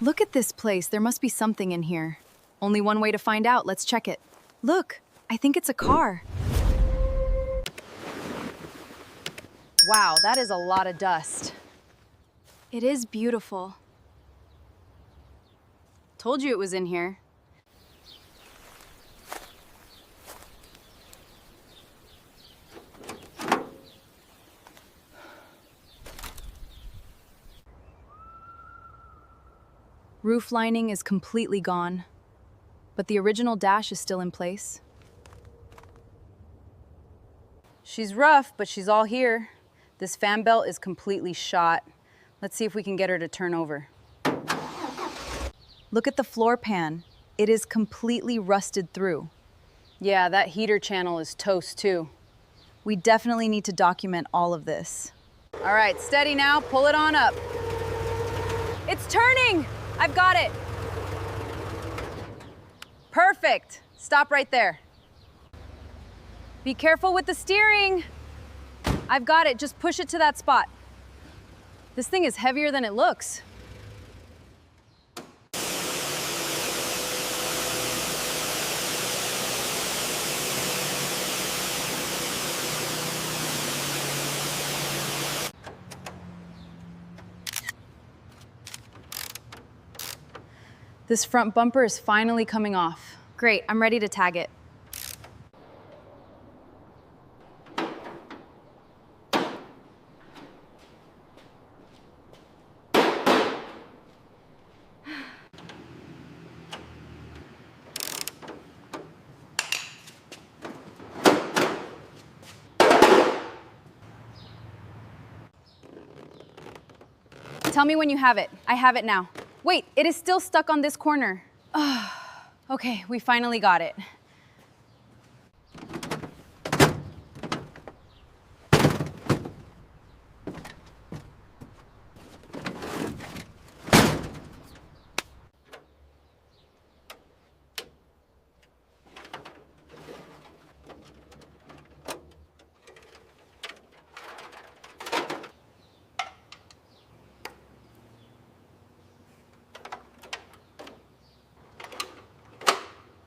Look at this place. There must be something in here. Only one way to find out. Let's check it. Look, I think it's a car. Wow, that is a lot of dust. It is beautiful. Told you it was in here. Roof lining is completely gone, but the original dash is still in place. She's rough, but she's all here. This fan belt is completely shot. Let's see if we can get her to turn over. Look at the floor pan. It is completely rusted through. Yeah, that heater channel is toast too. We definitely need to document all of this. All right, steady now, pull it on up. It's turning! I've got it. Perfect. Stop right there. Be careful with the steering. I've got it. Just push it to that spot. This thing is heavier than it looks. This front bumper is finally coming off. Great, I'm ready to tag it. Tell me when you have it. I have it now. Wait, it is still stuck on this corner. Okay, we finally got it.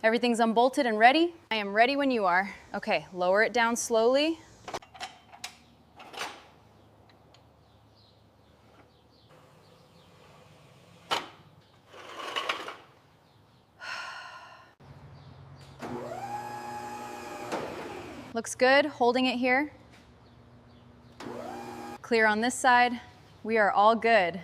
Everything's unbolted and ready. I am ready when you are. Okay, lower it down slowly. Looks good, holding it here. Clear on this side. We are all good.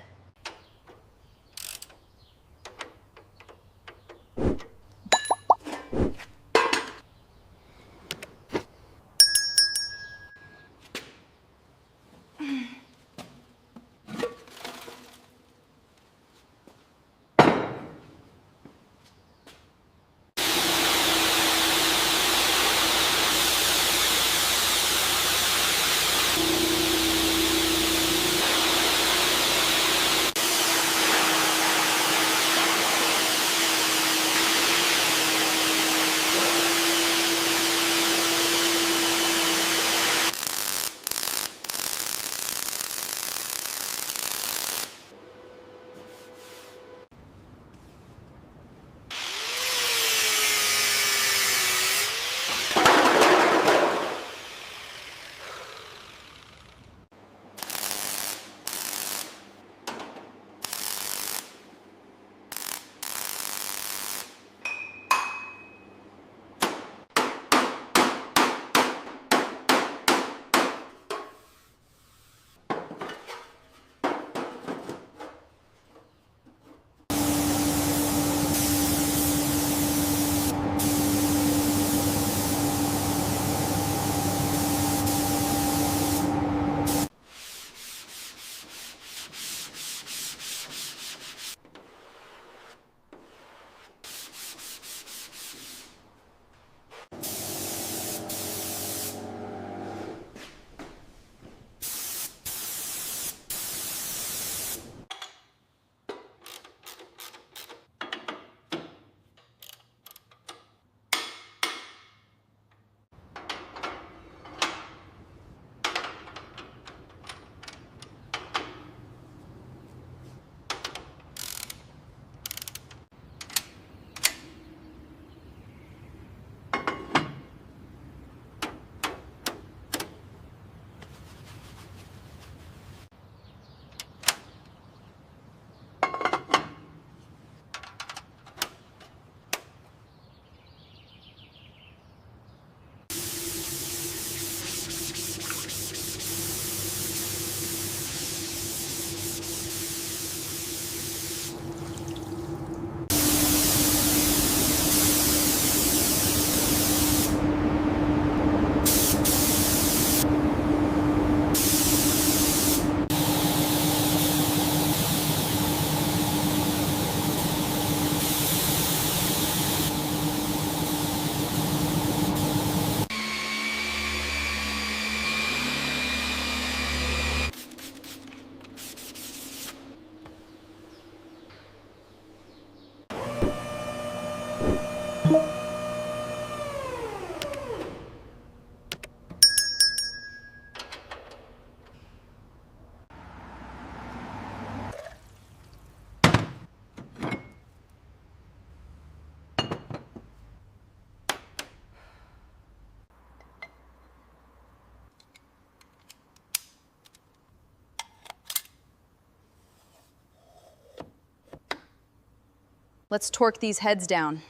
Let's torque these heads down.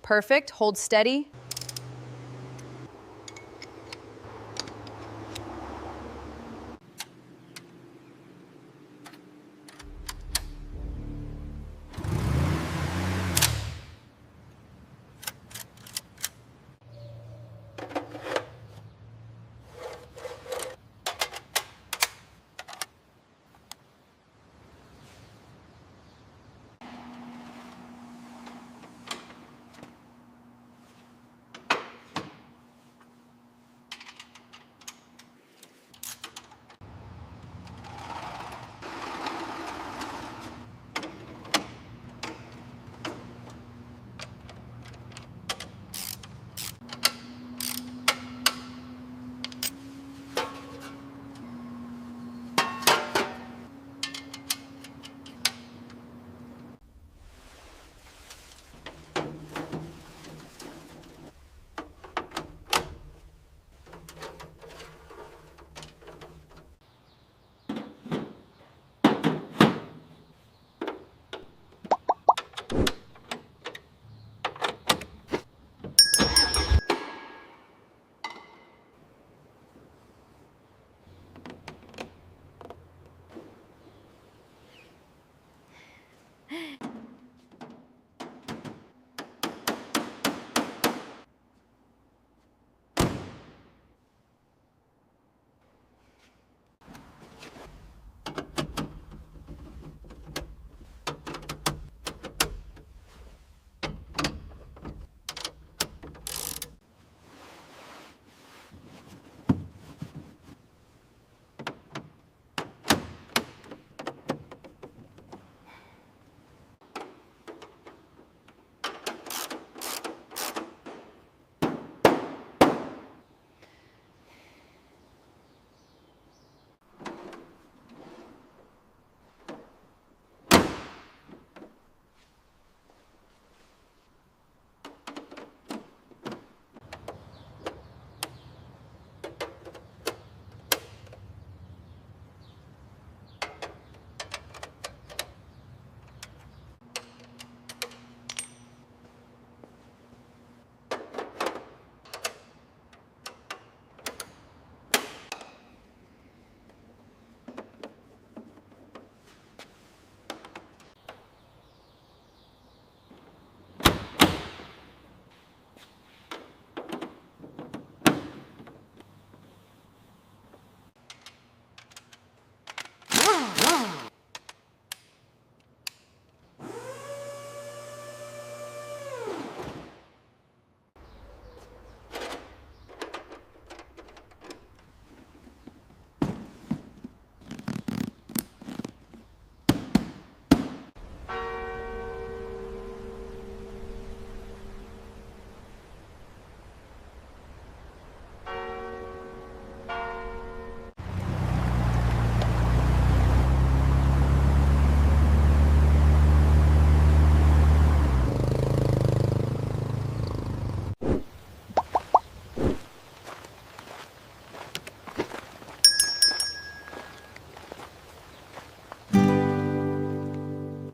Perfect, hold steady.